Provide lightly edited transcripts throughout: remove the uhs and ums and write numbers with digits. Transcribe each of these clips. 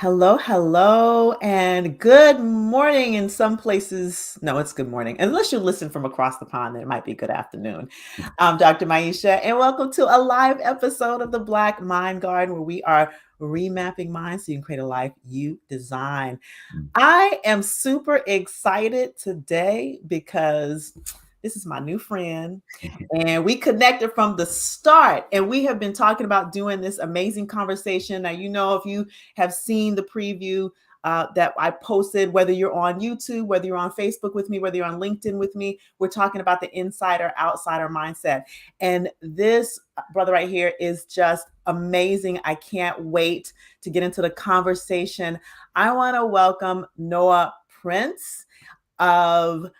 Hello, hello, and good morning in some places. No, it's good morning. Unless you listen from across the pond, then it might be good afternoon. I'm Dr. Maisha, and welcome to a live episode of the Black Mind Garden, where we are remapping minds so you can create a life you design. Mm. I am super excited today because this is my new friend, and we connected from the start. And we have been talking about doing this amazing conversation. Now, if you have seen the preview that I posted, whether you're on YouTube, whether you're on Facebook with me, whether you're on LinkedIn with me, we're talking about the insider outsider mindset. And this brother right here is just amazing. I can't wait to get into the conversation. I want to welcome Noah Prince of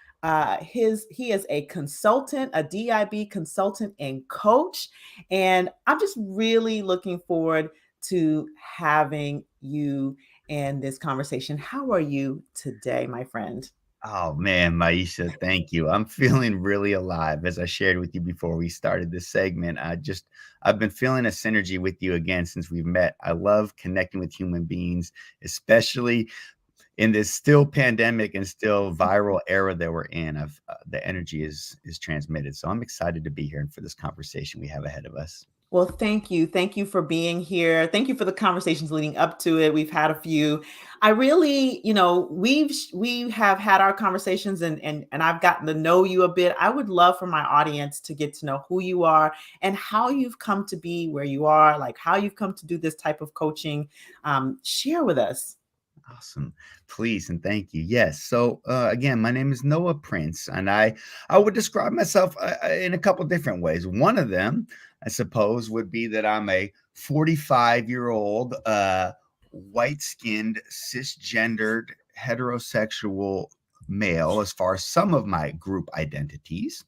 he is a consultant, a DIB consultant and coach. And I'm just really looking forward to having you in this conversation. How are you today, my friend? Oh man, Maisha, thank you. I'm feeling really alive. As I shared with you before we started this segment, I've been feeling a synergy with you again since we've met. I love connecting with human beings, especially in this still pandemic and still viral era that we're in. The energy is transmitted. So I'm excited to be here and for this conversation we have ahead of us. Well, thank you. Thank you for being here. Thank you for the conversations leading up to it. We've had a few. I really, we have had our conversations and I've gotten to know you a bit. I would love for my audience to get to know who you are and how you've come to be where you are, like how you've come to do this type of coaching. Share with us. Awesome. Please and thank you. Yes. So again, my name is Noah Prince, and I would describe myself in a couple different ways. One of them, I suppose, would be that I'm a 45-year-old white-skinned, cisgendered, heterosexual male as far as some of my group identities.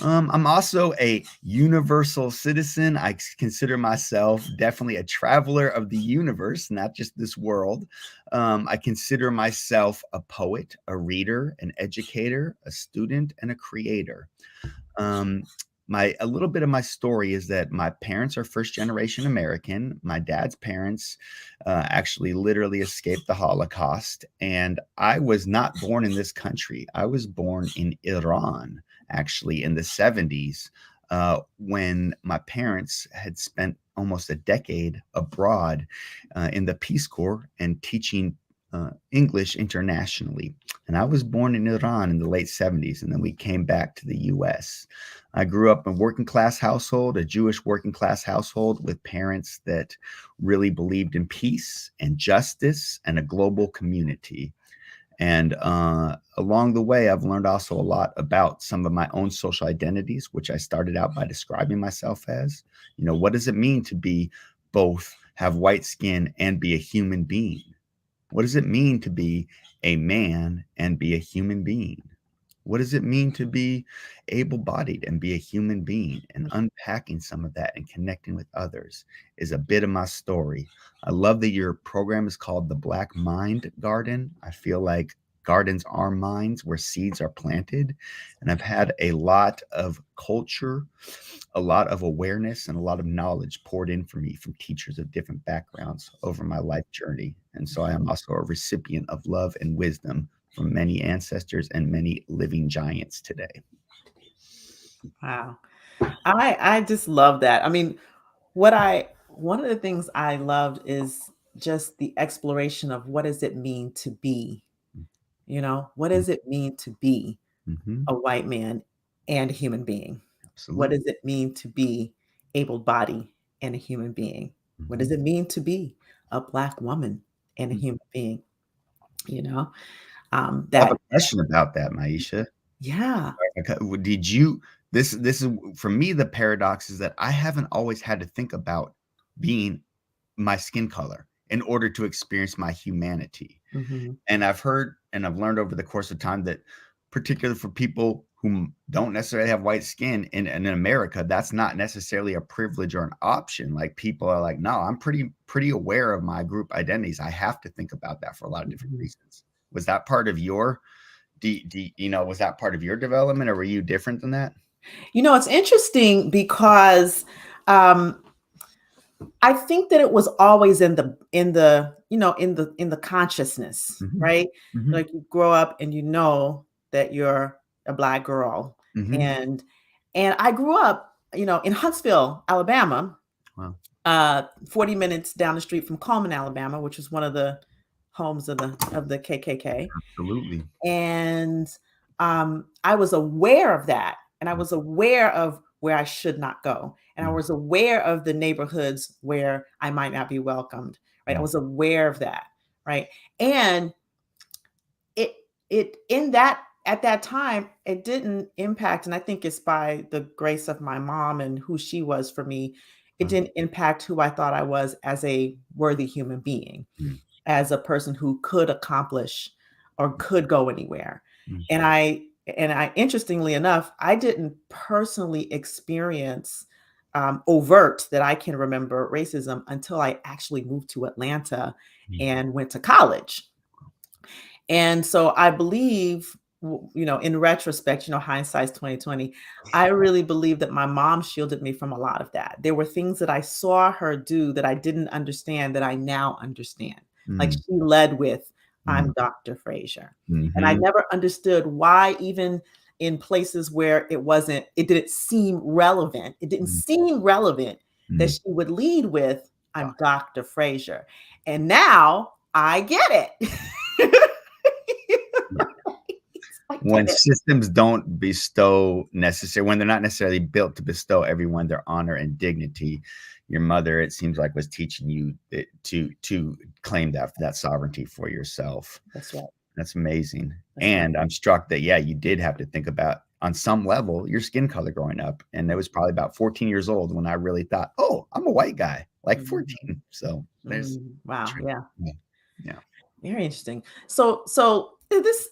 I'm also a universal citizen. I consider myself definitely a traveler of the universe, not just this world. I consider myself a poet, a reader, an educator, a student, and a creator. Um, a little bit of my story is that my parents are first generation American. My dad's parents actually literally escaped the Holocaust, and I was not born in this country. I was born in Iran, actually in the 70s, when my parents had spent almost a decade abroad in the Peace Corps and teaching English internationally. And I was born in Iran in the late 70s, and then we came back to the US. I grew up in a working class household, a Jewish working class household with parents that really believed in peace and justice and a global community. And along the way, I've learned also a lot about some of my own social identities, which I started out by describing myself as. What does it mean to be both have white skin and be a human being? What does it mean to be a man and be a human being? What does it mean to be able bodied and be a human being? And unpacking some of that and connecting with others is a bit of my story. I love that your program is called the Black Mind Garden. I feel like gardens are minds where seeds are planted. And I've had a lot of culture, a lot of awareness, and a lot of knowledge poured in for me from teachers of different backgrounds over my life journey. And so I am also a recipient of love and wisdom from many ancestors and many living giants today. Wow. I just love that. I mean, one of the things I loved is just the exploration of what does it mean to be, what does it mean to be Mm-hmm. a white man and a human being? What Absolutely. does it mean to be able bodied and a human being? What Mm-hmm. does it mean to be a Black woman and a Mm. human being? You know, I have that, a question about that, Maisha. yeah. Okay, did you this is for me the paradox is that I haven't always had to think about being my skin color in order to experience my humanity. Hmm. And I've heard and I've learned over the course of time that particularly for people who don't necessarily have white skin in America, that's not necessarily a privilege or an option. Like people are like, no, I'm pretty aware of my group identities. I have to think about that for a lot of different reasons. Was that part of your was that part of your development or were you different than that? It's interesting because um, I think that it was always in the in the consciousness, Mhm. right? Mhm. Like you grow up and you know that you're a Black girl, Mhm. and I grew up, in Huntsville, Alabama, Wow. 40 minutes down the street from Coleman, Alabama, which is one of the homes of the KKK. Absolutely. And I was aware of that. And I was aware of where I should not go. And I Mm, was aware of the neighborhoods where I might not be welcomed. Right. I mm, was aware of that. Right. And it in that at that time it didn't impact, and I think it's by the grace of my mom and who she was for me, it mm, didn't impact who I thought I was as a worthy human being, mm, as a person who could accomplish or could go anywhere. mm, And I interestingly enough, I didn't personally experience overt that I can remember racism until I actually moved to Atlanta mm. and went to college. And so I believe, in retrospect, hindsight's 2020. I really believe that my mom shielded me from a lot of that. There were things that I saw her do that I didn't understand that I now understand. Like Mm, she led with, mm, "I'm Dr. Frazier." And I mhm. never understood why, even in places where it didn't seem relevant. It didn't Mm, seem relevant that mm. she would lead with, "I'm Doc. Dr. Frazier." And now I get it. Yeah. I get When it. systems don't bestow necessary, when they're not necessarily built to bestow everyone their honor and dignity, your mother, it seems like, was teaching you to claim that sovereignty for yourself. That's right. That's amazing. That's right. And I'm struck that, yeah, you did have to think about, on some level, your skin color growing up. And it was probably about 14 years old when I really thought, oh, I'm a white guy, like Mhm. 14. So there's, Wow. Yeah. yeah, yeah, Very interesting. So this,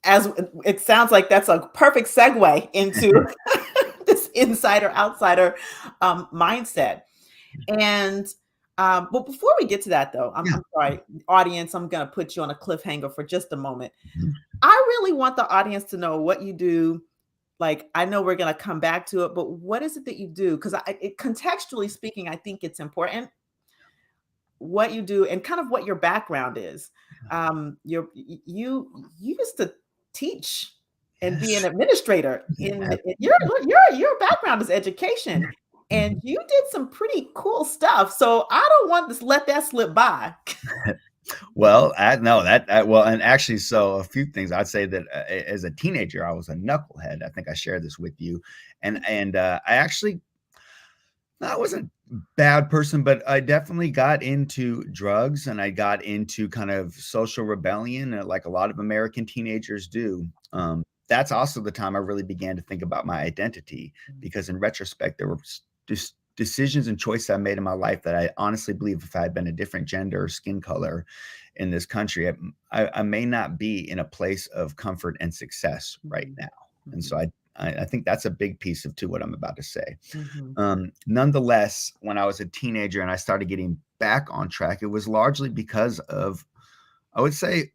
as it sounds like, that's a perfect segue into this insider outsider mindset. And but before we get to that, though, yeah. I'm sorry, audience, I'm going to put you on a cliffhanger for just a moment. Mhm. I really want the audience to know what you do. Like, I know we're going to come back to it, but what is it that you do? Because contextually speaking, I think it's important what you do and kind of what your background is. You used to teach and be an Yes. administrator Absolutely. your background is education, and Mhm. you did some pretty cool stuff. So I don't want to let that slip by. Well, I no, well, and actually, so a few things. I'd say that as a teenager, I was a knucklehead. I think I shared this with you, and I actually, I wasn't a bad person, but I definitely got into drugs and I got into kind of social rebellion, like a lot of American teenagers do. That's also the time I really began to think about my identity, because in retrospect, there were just decisions and choices I made in my life that I honestly believe, if I had been a different gender or skin color in this country, I may not be in a place of comfort and success right Mhm, now. And mhm, so I think that's a big piece of, to what I'm about to say. mhm, Nonetheless, when I was a teenager and I started getting back on track, it was largely because of, I would say,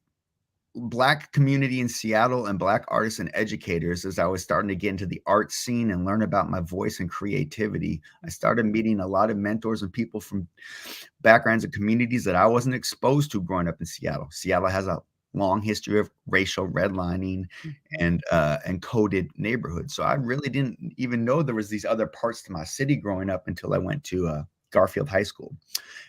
Black community in Seattle and Black artists and educators. As I was starting to get into the art scene and learn about my voice and creativity, I started meeting a lot of mentors and people from backgrounds and communities that I wasn't exposed to growing up in Seattle. Seattle has a long history of racial redlining mhm, and coded neighborhoods. So I really didn't even know there was these other parts to my city growing up until I went to Garfield High School.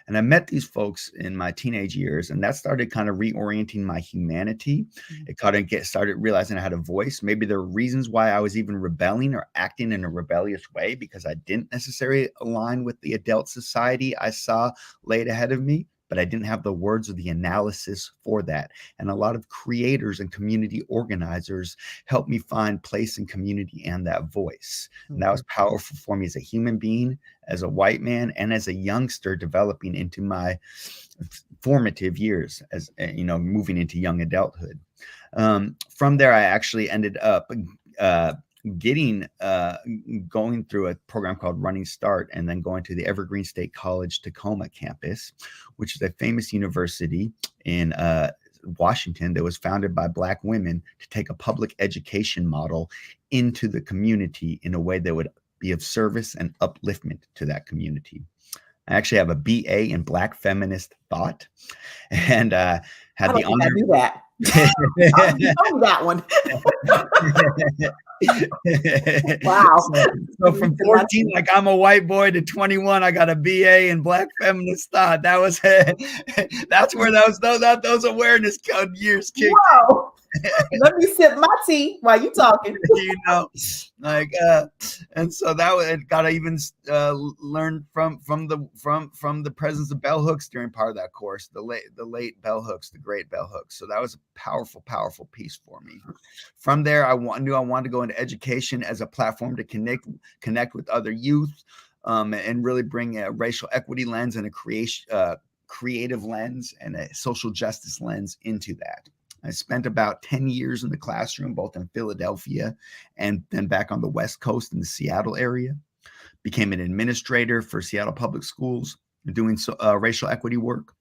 And I met these folks in my teenage years, and that started kind of reorienting my humanity. mhm, It kind of started realizing I had a voice. Maybe there were reasons why I was even rebelling or acting in a rebellious way, because I didn't necessarily align with the adult society I saw laid ahead of me, but I didn't have the words or the analysis for that. And a lot of creators and community organizers helped me find place and community and that voice. And that was mhm, powerful for me as a human being, as a white man, and as a youngster developing into my formative years, as moving into young adulthood. From there, I actually ended up uh, getting going through a program called Running Start, and then going to the Evergreen State College Tacoma campus, which is a famous university in Washington that was founded by Black women to take a public education model into the community in a way that would be of service and upliftment to that community. I actually have a BA in Black feminist thought, and I had don't the think I honor. do that. You told me that one. Wow. So from 14, like I'm a white boy, to 21, I got a BA in Black feminist thought. That was that's where those awareness code years kicked. Whoa. Let me sip my tea while you talking. You know, like and so that was got to even learn from the presence of bell hooks during part of that course, the late bell hooks, the great bell hooks. So that was a powerful piece for me. From there, knew I wanted to go into education as a platform to connect with other youth, and really bring a racial equity lens and a creative lens and a social justice lens into that. I spent about 10 years in the classroom, both in Philadelphia and then back on the West Coast in the Seattle area. Became an administrator for Seattle Public Schools, doing racial equity work.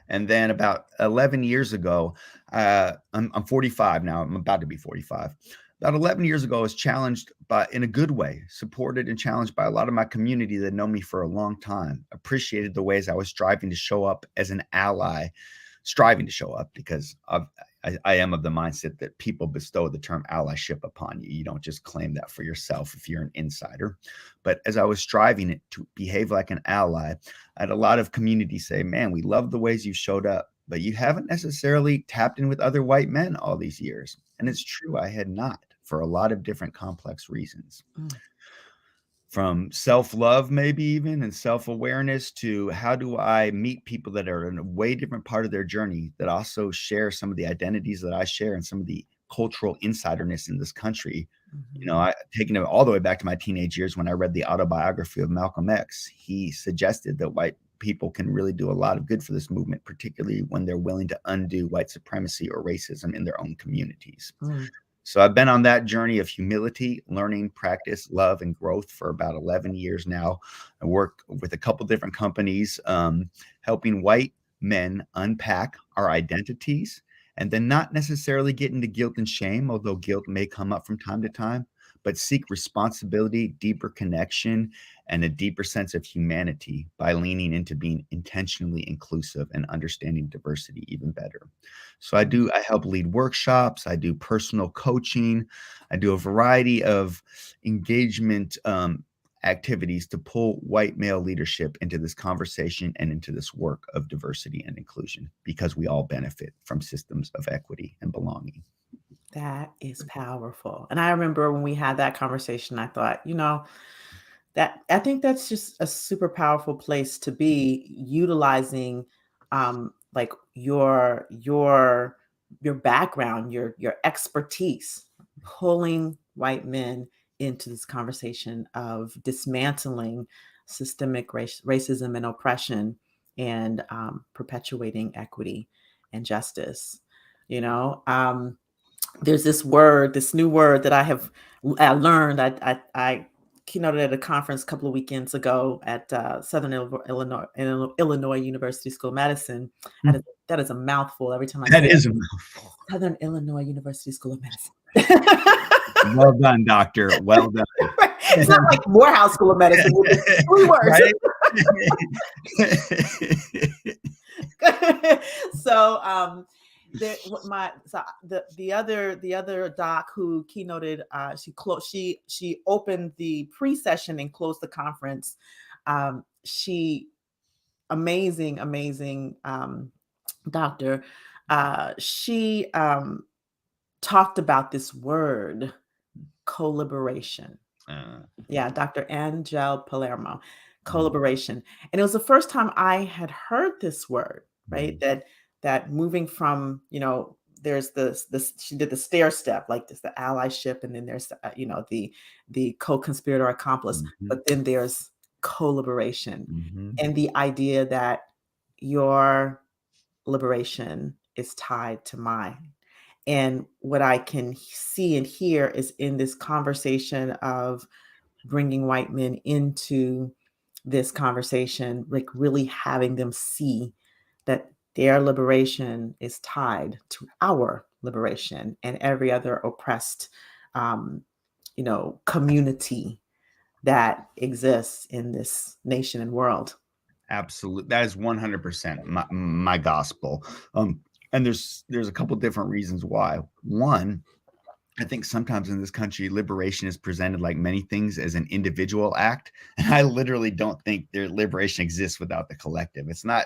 And then about 11 years ago, I'm 45 now. I'm about to be 45. About 11 years ago, I was challenged in a good way, supported and challenged by a lot of my community that know me for a long time, appreciated the ways I was striving to show up as an ally, because I am of the mindset that people bestow the term allyship upon you. You don't just claim that for yourself if you're an insider. But as I was striving to behave like an ally, I had a lot of community say, man, we love the ways you showed up, but you haven't necessarily tapped in with other white men all these years. And it's true, I had not, for a lot of different complex reasons. From self-love, maybe even, and self-awareness, to how do I meet people that are in a way different part of their journey that also share some of the identities that I share and some of the cultural insiderness in this country. You know, I taking it all the way back to my teenage years when I read the autobiography of Malcolm X. He suggested that white people can really do a lot of good for this movement, particularly when they're willing to undo white supremacy or racism in their own communities. So I've been on that journey of humility, learning, practice, love, and growth for about 11 years now. I work with a couple different companies, helping white men unpack our identities, and then not necessarily get into guilt and shame, although guilt may come up from time to time, but seek responsibility, deeper connection, and a deeper sense of humanity by leaning into being intentionally inclusive and understanding diversity even better. So I help lead workshops, I do personal coaching, I do a variety of engagement activities to pull white male leadership into this conversation and into this work of diversity and inclusion, because we all benefit from systems of equity and belonging. That is powerful. And I remember when we had that conversation, I thought, that I think that's just a super powerful place to be, utilizing like your background, your expertise, pulling white men into this conversation of dismantling systemic racism and oppression, and perpetuating equity and justice. There's this new word that I learned. I keynoted at a conference a couple of weekends ago at Southern Illinois University School of Medicine. And that is a mouthful every time I say it. That is a mouthful. Southern Illinois University School of Medicine. Well done, doctor. Well done. It's not like Morehouse School of Medicine. It's 3 words. Right? So the other doc who keynoted, she opened the pre-session and closed the conference. She amazing doctor. She talked about this word, collaboration. Yeah, Dr. Angel Palermo, collaboration. And it was the first time I had heard this word, right? That moving from, there's this she did the stair step, like this, the allyship, and then there's the co-conspirator accomplice, but then there's collaboration, and the idea that your liberation is tied to mine. And what I can see and hear is, in this conversation of bringing white men into this conversation, like really having them see that their liberation is tied to our liberation and every other oppressed, community that exists in this nation and world. Absolutely. That is 100% my gospel. And there's a couple different reasons why. One, I think sometimes in this country, liberation is presented like many things as an individual act. And I literally don't think their liberation exists without the collective. It's not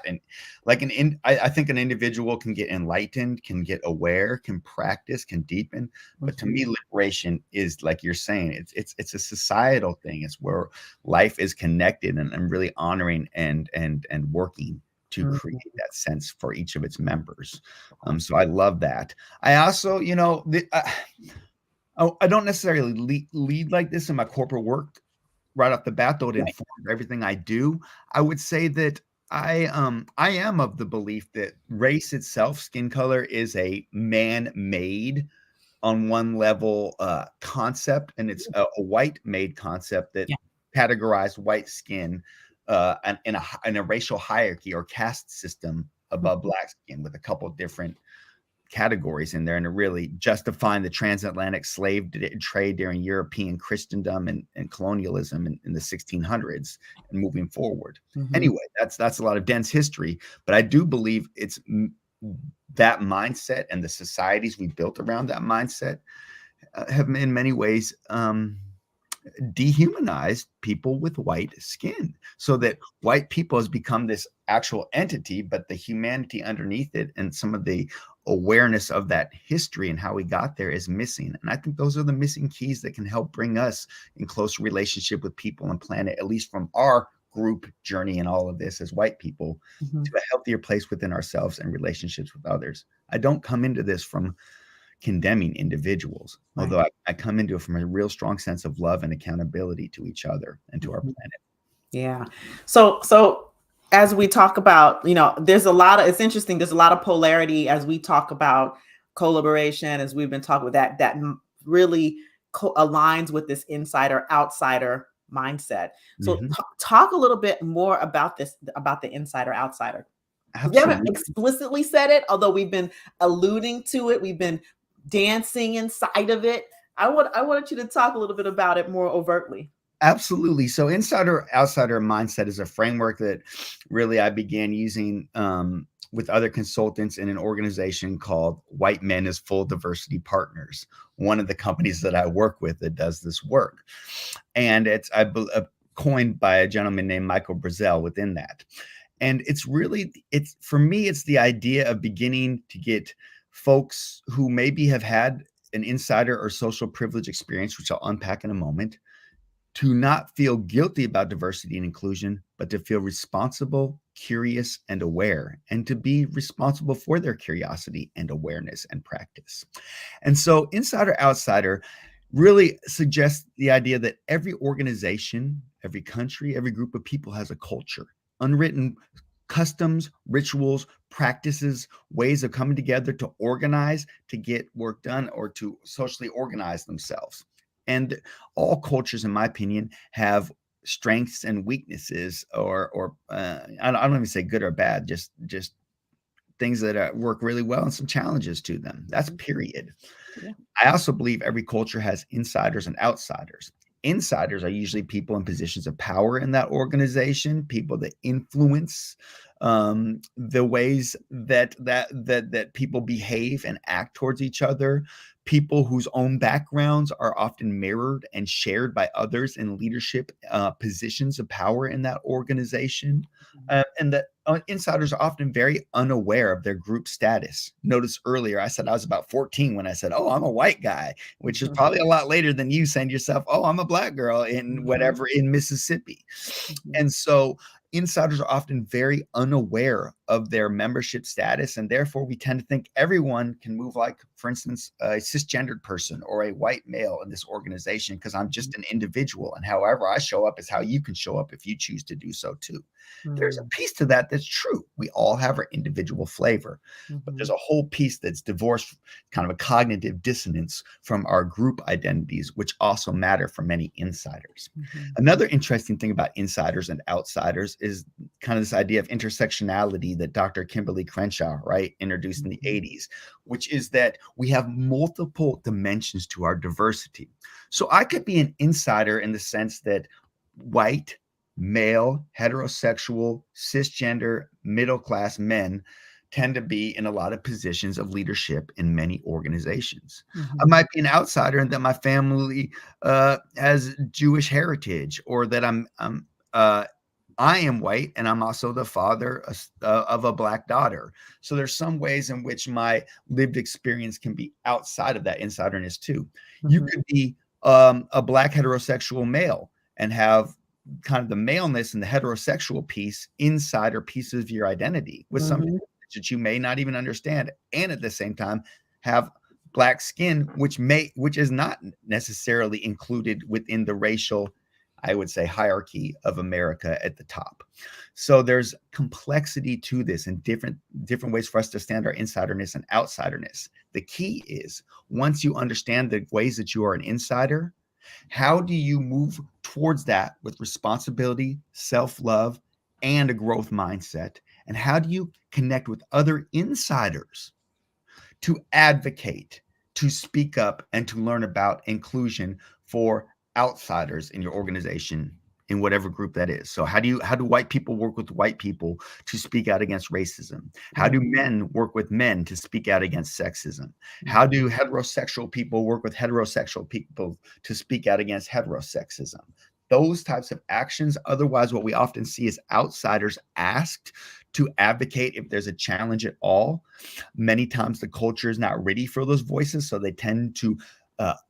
I think an individual can get enlightened, can get aware, can practice, can deepen. But to me, liberation is like you're saying, it's a societal thing. It's where life is connected and really honoring and working to create that sense for each of its members. So I love that. I also, I don't necessarily lead like this in my corporate work right off the bat, though it informs everything I do. I would say that I am of the belief that race itself, skin color, is a man-made on one level concept, and it's a white-made concept that categorized white skin in a racial hierarchy or caste system above black skin with a couple of different categories in there, and to really justifying the transatlantic slave trade during European Christendom and colonialism in the 1600s and moving forward. Anyway, that's a lot of dense history, but I do believe it's that mindset and the societies we built around that mindset have in many ways dehumanized people with white skin, so that white people has become this actual entity, but the humanity underneath it and some of the awareness of that history and how we got there is missing. And I think those are the missing keys that can help bring us in close relationship with people and planet, at least from our group journey in all of this as white people, to a healthier place within ourselves and relationships with others. I don't come into this from condemning individuals, although I come into it from a real strong sense of love and accountability to each other and to our planet. Yeah. So as we talk about, it's interesting. There's a lot of polarity as we talk about collaboration, as we've been talking with that really aligns with this insider outsider mindset. So talk a little bit more about this, about the insider outsider. We haven't explicitly said it, although we've been alluding to it. We've been dancing inside of it. I wanted you to talk a little bit about it more overtly. Absolutely. So insider outsider mindset is a framework that really I began using with other consultants in an organization called White Men as Full Diversity Partners, one of the companies that I work with that does this work. And it's coined by a gentleman named Michael Brazel within that. And it's for me, it's the idea of beginning to get folks who maybe have had an insider or social privilege experience, which I'll unpack in a moment, to not feel guilty about diversity and inclusion, but to feel responsible, curious, and aware, and to be responsible for their curiosity and awareness and practice. And so insider outsider really suggests the idea that every organization, every country, every group of people has a culture, unwritten customs, rituals, practices, ways of coming together to organize, to get work done, or to socially organize themselves. And all cultures, in my opinion, have strengths and weaknesses, or I don't even say good or bad, just things that work really well and some challenges to them. That's period. Yeah. I also believe every culture has insiders and outsiders. Insiders are usually people in positions of power in that organization, people that influence the ways that people behave and act towards each other, people whose own backgrounds are often mirrored and shared by others in leadership positions of power in that organization. And that insiders are often very unaware of their group status. Notice earlier, I said I was about 14 when I said, oh, I'm a white guy, which is probably a lot later than you saying to yourself, oh, I'm a black girl in whatever in Mississippi. And so insiders are often very unaware of their membership status, and therefore we tend to think everyone can move like, for instance, a cisgendered person or a white male in this organization because I'm just an individual, and however I show up is how you can show up if you choose to do so too. There's a piece to that that's true. We all have our individual flavor, but there's a whole piece that's divorced, kind of a cognitive dissonance from our group identities, which also matter for many insiders. Another interesting thing about insiders and outsiders is kind of this idea of intersectionality that Dr. Kimberly Crenshaw, introduced in the 80s, which is that we have multiple dimensions to our diversity. So I could be an insider in the sense that white, male, heterosexual, cisgender, middle class men tend to be in a lot of positions of leadership in many organizations. I Mhm. might be an outsider and that my family has Jewish heritage, or that uh, I am white and I'm also the father of a black daughter. So there's some ways in which my lived experience can be outside of that insiderness too. You Mhm. could be a black heterosexual male and have kind of the maleness and the heterosexual piece inside or pieces of your identity with some Mhm. that you may not even understand, and at the same time have black skin, which is not necessarily included within the racial, I would say, hierarchy of America at the top. So there's complexity to this and different ways for us to stand our insiderness and outsiderness. The key is, once you understand the ways that you are an insider, how do you move towards that with responsibility, self love, and a growth mindset? And how do you connect with other insiders to advocate, to speak up, and to learn about inclusion for outsiders in your organization, in whatever group that is? So how do white people work with white people to speak out against racism? How Right. do men work with men to speak out against sexism? How Mhm. do heterosexual people work with heterosexual people to speak out against heterosexism? Those types of actions. Otherwise, what we often see is outsiders asked to advocate if there's a challenge at all. Many times the culture is not ready for those voices, so they tend to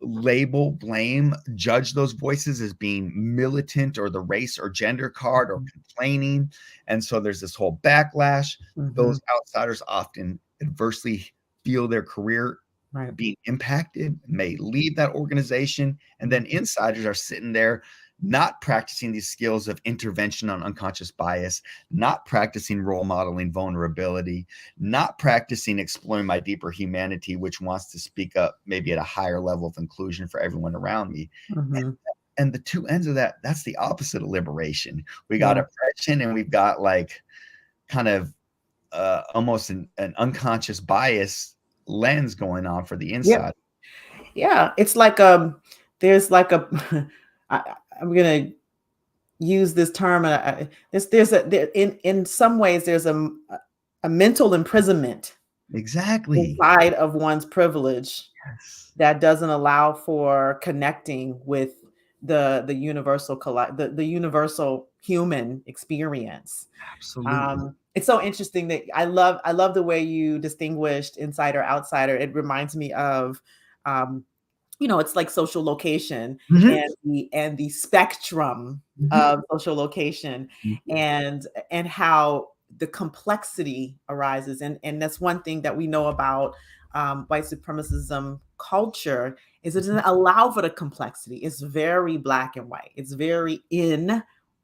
label, blame, judge those voices as being militant or the race or gender card or Mhm. complaining. And so there's this whole backlash. Mhm. Those outsiders often adversely feel their career Right. being impacted, may leave that organization. And Mhm. then insiders are sitting there not practicing these skills of intervention on unconscious bias, not practicing role modeling vulnerability, not practicing exploring my deeper humanity, which wants to speak up maybe at a higher level of inclusion for everyone around me. Mhm. And the two ends of that, that's the opposite of liberation. We got Yeah. oppression and we've got like kind of almost an unconscious bias lens going on for the Yep. inside. Yeah. It's like there's like a I'm gonna use this term. In some ways there's a mental imprisonment Exactly. inside of one's privilege Yes. that doesn't allow for connecting with the universal the universal human experience. Absolutely. It's so interesting that I love the way you distinguished insider outsider. It reminds me of um, it's like social location Mhm. and the spectrum Mhm. of social location Mhm. and how the complexity arises. And that's one thing that we know about white supremacism culture is it doesn't allow for the complexity. It's very black and white. It's very in Yeah,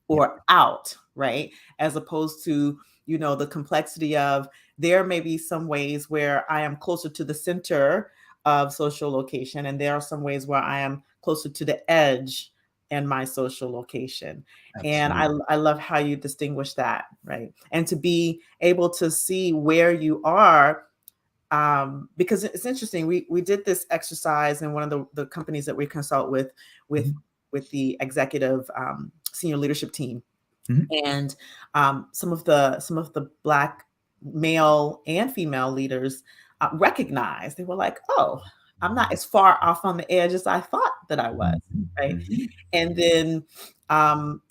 or out, right? As opposed to the complexity of there may be some ways where I am closer to the center of social location. And there are some ways where I am closer to the edge in my social location. And I, absolutely. I love how you distinguish that, right? And to be able to see where you are, because it's interesting. We did this exercise in one of the companies that we consult with Mhm. with the executive senior leadership team, Mhm. and some of the black male and female leaders recognized. They were like, "Oh, I'm not as far off on the edge as I thought that I was." Mhm. Right, Mhm. and then um,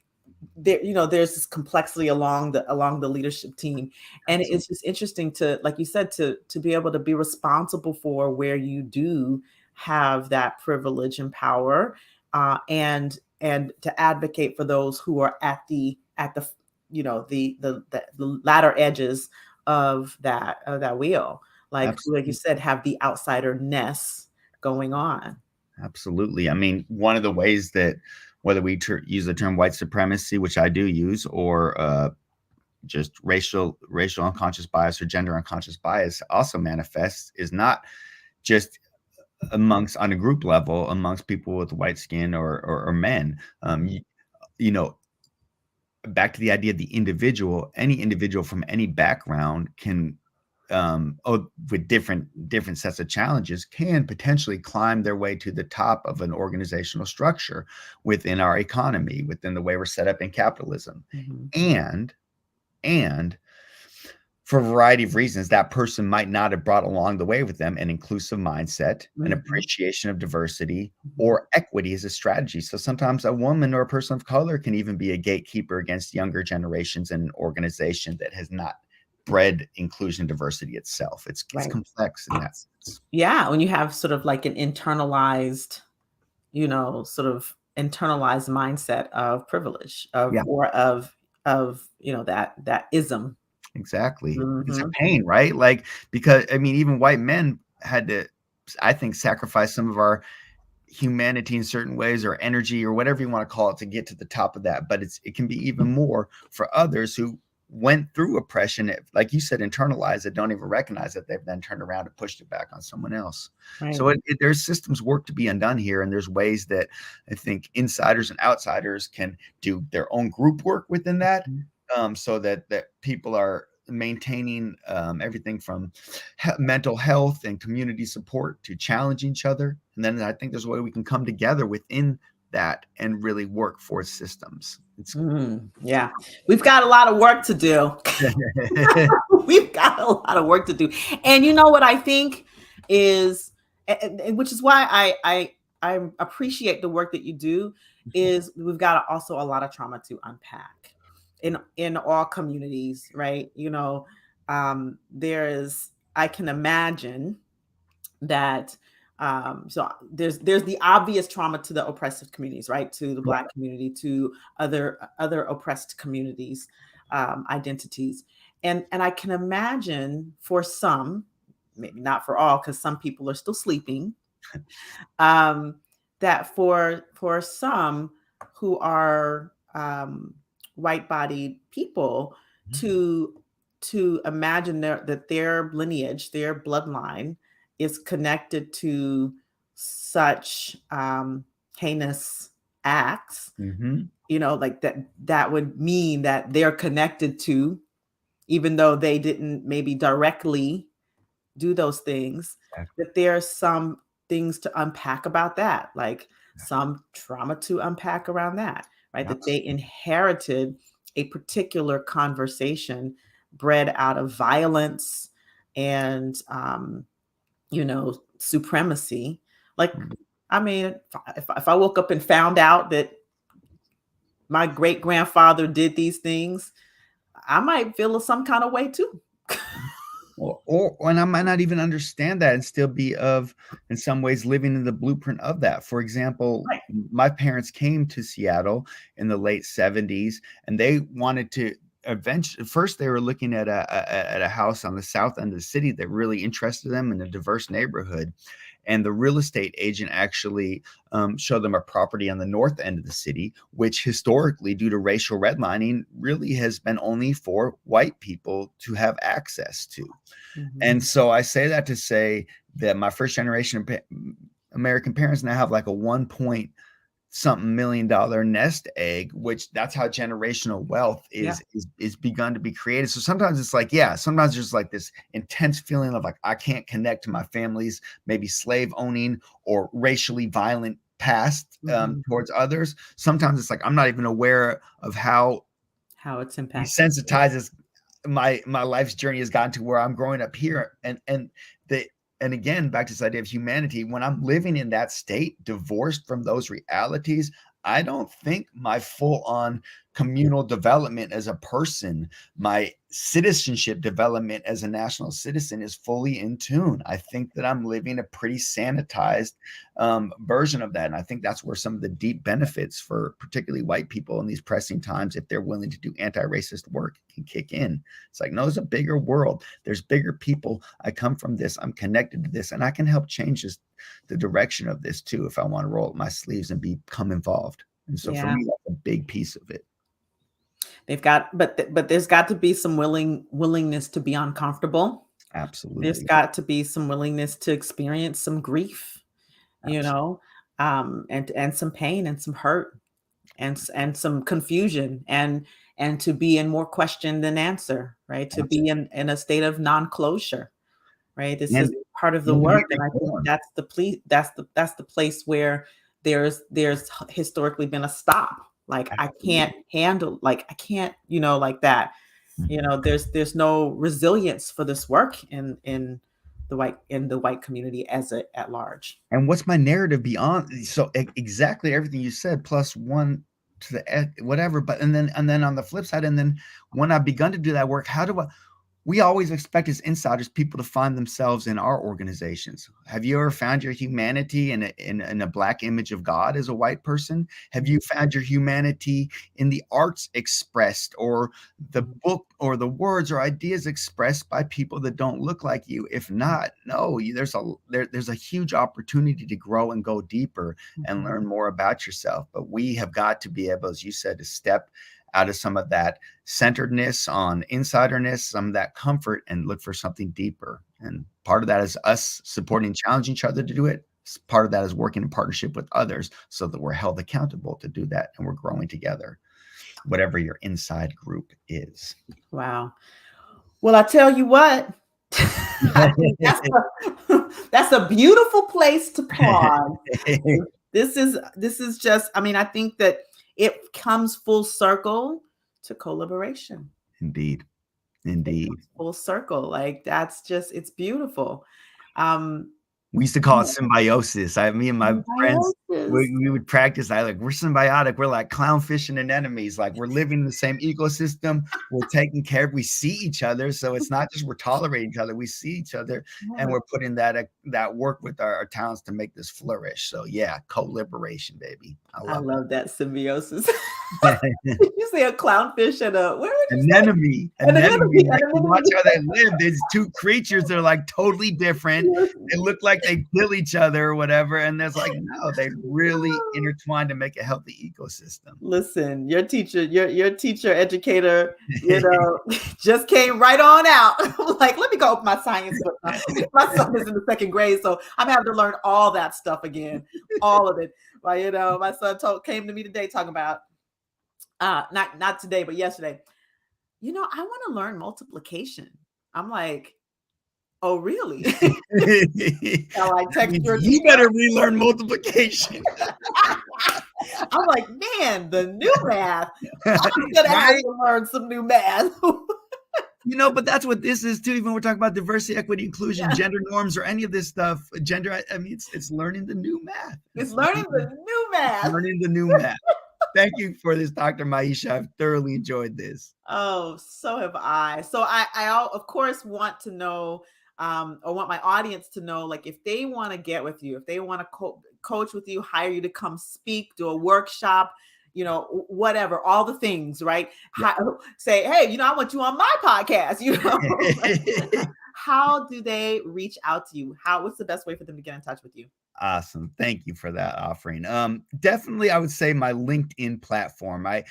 there's this complexity along the leadership team, and Absolutely. it's just interesting to, like you said, to be able to be responsible for where you do have that privilege and power, and to advocate for those who are at the the latter edges of that wheel, like you Absolutely. said, have the outsider-ness going on. Absolutely. I mean, one of the ways that whether we use the term white supremacy, which I do use, or just racial unconscious bias or gender unconscious bias also manifests is not just amongst on a group level amongst people with white skin or men. You know, back to the idea of the individual, any individual from any background can with different sets of challenges can potentially climb their way to the top of an organizational structure within our economy, within the way we're set up in capitalism. And for a variety of reasons, that person might not have brought along the way with them an inclusive mindset, an appreciation of diversity, or equity as a strategy. So sometimes a woman or a person of color can even be a gatekeeper against younger generations in an organization that has not bred inclusion and diversity itself. It's complex in that sense. Yeah, when you have sort of like an internalized, sort of internalized mindset of privilege, or of that ism. Exactly. It's a pain, right? Like, because I mean, even white men had to, I think, sacrifice some of our humanity in certain ways, or energy, or whatever you want to call it, to get to the top of that. But it can be even more for others who went through oppression, like you said, internalized it, don't even recognize that they've then turned around and pushed it back on someone else. So there's systems work to be undone here, and there's ways that I think insiders and outsiders can do their own group work within that, so that people are maintaining everything from mental health and community support to challenging each other. And then I think there's a way we can come together within that and really work for systems. Yeah, we've got a lot of work to do. We've got a lot of work to do. And you know what I think is, which is why I appreciate the work that you do, is we've got also a lot of trauma to unpack in all communities, right? I can imagine that so there's the obvious trauma to the oppressive communities, right? To the Black community, to other oppressed communities, identities. And I can imagine for some, maybe not for all, because some people are still sleeping, that for some who are white-bodied people, to imagine that their lineage, their bloodline, is connected to such heinous acts, like that would mean that they're connected to, even though they didn't maybe directly do those things, that there's some things to unpack about that, like some trauma to unpack around that, right? That they inherited a particular conversation bred out of violence and supremacy. Like, I mean, if I woke up and found out that my great grandfather did these things, I might feel some kind of way too. And I might not even understand that and still be in some ways, living in the blueprint of that. For example, my parents came to Seattle in the late 70s, and they wanted to first they were looking at a house on the south end of the city that really interested them in a diverse neighborhood. And the real estate agent actually showed them a property on the north end of the city, which historically, due to racial redlining, really has been only for white people to have access to. And so I say that to say that my first generation of American parents now have like a $1-point-something million nest egg, which that's how generational wealth is begun to be created. So sometimes it's like, sometimes there's like this intense feeling of like, I can't connect to my family's maybe slave owning or racially violent past towards others. Sometimes it's like, I'm not even aware of how it's impacting. Desensitizes my life's journey has gotten to where I'm growing up here. And again, back to this idea of humanity, when I'm living in that state, divorced from those realities, I don't think my full-on communal development as a person, my citizenship development as a national citizen, is fully in tune. I think that I'm living a pretty sanitized version of that. And I think that's where some of the deep benefits for particularly white people in these pressing times, if they're willing to do anti-racist work, can kick in. It's like, no, there's a bigger world. There's bigger people. I come from this. I'm connected to this. And I can help change the direction of this too, if I want to roll up my sleeves and become involved. And so for me, that's a big piece of it. But there's got to be some willingness to be uncomfortable. Absolutely. There's got to be some willingness to experience some grief, and some pain and some hurt and some confusion. And and to be in more question than answer, right? To be in a state of non-closure, right? This is And part of the when we work, and I think reform, that's the place where there's historically been a stop. Like I can't handle, like I can't, like that. There's no resilience for this work in the white community at large. and what's my narrative beyond? So exactly everything you said, plus one to the whatever. But and then on the flip side, and then when I've begun to do that work, how do I? We always expect as insiders people to find themselves in our organizations. Have you ever found your humanity in a black image of God as a white person? Have you found your humanity in the arts expressed, or the book, or the words or ideas expressed by people that don't look like you? If not, no, there's a huge opportunity to grow and go deeper and learn more about yourself. But we have got to be able, as you said, to step out of some of that centeredness on insiderness, some of that comfort, and look for something deeper. And part of that is us supporting and challenging each other to do it. Part of that is working in partnership with others so that we're held accountable to do that, and we're growing together, whatever your inside group is. Wow. Well, I tell you what, I think that's a beautiful place to pause. This is just, I mean, I think that it comes full circle to collaboration. Indeed. Indeed. Full circle. Like that's just, it's beautiful. We used to call it symbiosis. Me and my friends, Symbiosis. we would practice. We're symbiotic. We're like clownfish and anemones. Like we're living in the same ecosystem. We're taking care of. We see each other, so it's not just we're tolerating each other. We see each other, and we're putting that work with our talents to make this flourish. So yeah, co-liberation, baby. I love that symbiosis. You say a clownfish and a where would you anemone. Anemone. Like, watch how they live. There's two creatures that are like totally different. They look like they kill each other or whatever, and there's like no, they really intertwine to make a healthy ecosystem. Listen, your teacher, your teacher educator, just came right on out. Like, let me go open my science book. My son is in the second grade, so I'm having to learn all that stuff again, all of it. But my son came to me today talking about not today, but yesterday. I want to learn multiplication. I'm like, oh, really? So I text your You better relearn multiplication. I'm like, man, the new math. I'm gonna have to learn some new math. But that's what this is too. Even when we're talking about diversity, equity, inclusion, gender norms, or any of this stuff, it's learning the new math. It's learning the new math. Learning the new math. Thank you for this, Dr. Maisha. I've thoroughly enjoyed this. Oh, so have I. So I of course want to know, or want my audience to know, like if they want to get with you, if they want to coach with you, hire you to come speak, do a workshop, whatever, all the things, right? Yeah. Say, hey, I want you on my podcast, How do they reach out to you? What's the best way for them to get in touch with you? Awesome. Thank you for that offering. Definitely, I would say my LinkedIn platform. I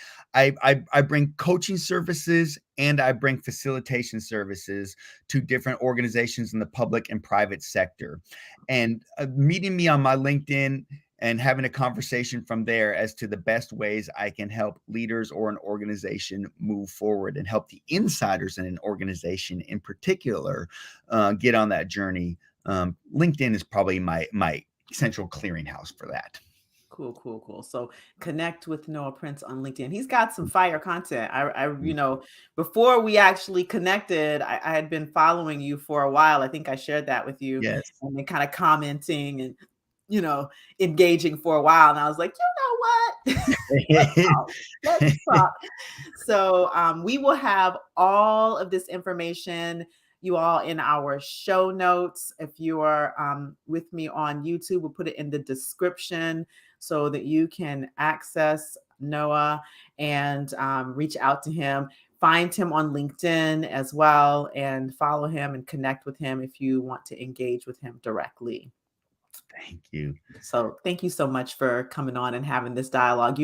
bring coaching services and I bring facilitation services to different organizations in the public and private sector. And meeting me on my LinkedIn and having a conversation from there as to the best ways I can help leaders or an organization move forward and help the insiders in an organization in particular get on that journey. LinkedIn is probably my central clearinghouse for that. Cool. So connect with Noah Prince on LinkedIn. He's got some fire content. I before we actually connected, I had been following you for a while. I think I shared that with you. Yes. And then kind of commenting and engaging for a while. And I was like, let's talk. So we will have all of this information, you all, in our show notes. If you are with me on YouTube, we'll put it in the description so that you can access Noah and reach out to him. Find him on LinkedIn as well and follow him and connect with him if you want to engage with him directly. Thank you. So thank you so much for coming on and having this dialogue.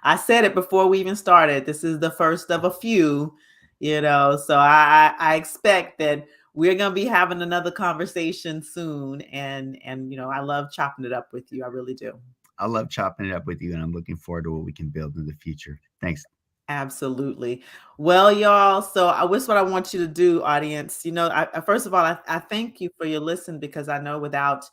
I said it before we even started. This is the first of a few, so I expect that we're going to be having another conversation soon. And I love chopping it up with you. I really do. I love chopping it up with you, and I'm looking forward to what we can build in the future. Thanks. Absolutely. Well, y'all, so I wish what I want you to do, audience. First of all, I thank you for your listen, because I know without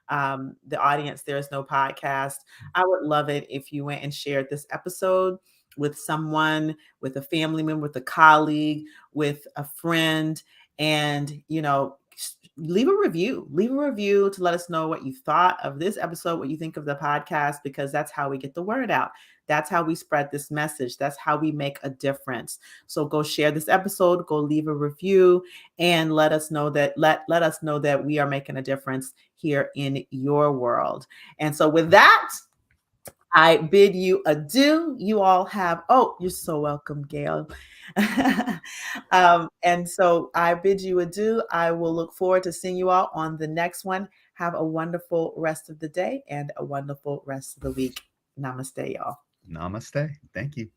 the audience, there is no podcast. I would love it if you went and shared this episode with someone, with a family member, with a colleague, with a friend, and, leave a review. Leave a review to let us know what you thought of this episode, what you think of the podcast, because that's how we get the word out. That's how we spread this message. That's how we make a difference. So go share this episode, go leave a review, and let us know that let us know that we are making a difference here in your world. And so with that, I bid you adieu. You all have, oh, you're so welcome, Gail. And so I bid you adieu. I will look forward to seeing you all on the next one. Have a wonderful rest of the day and a wonderful rest of the week. Namaste, y'all. Namaste. Thank you.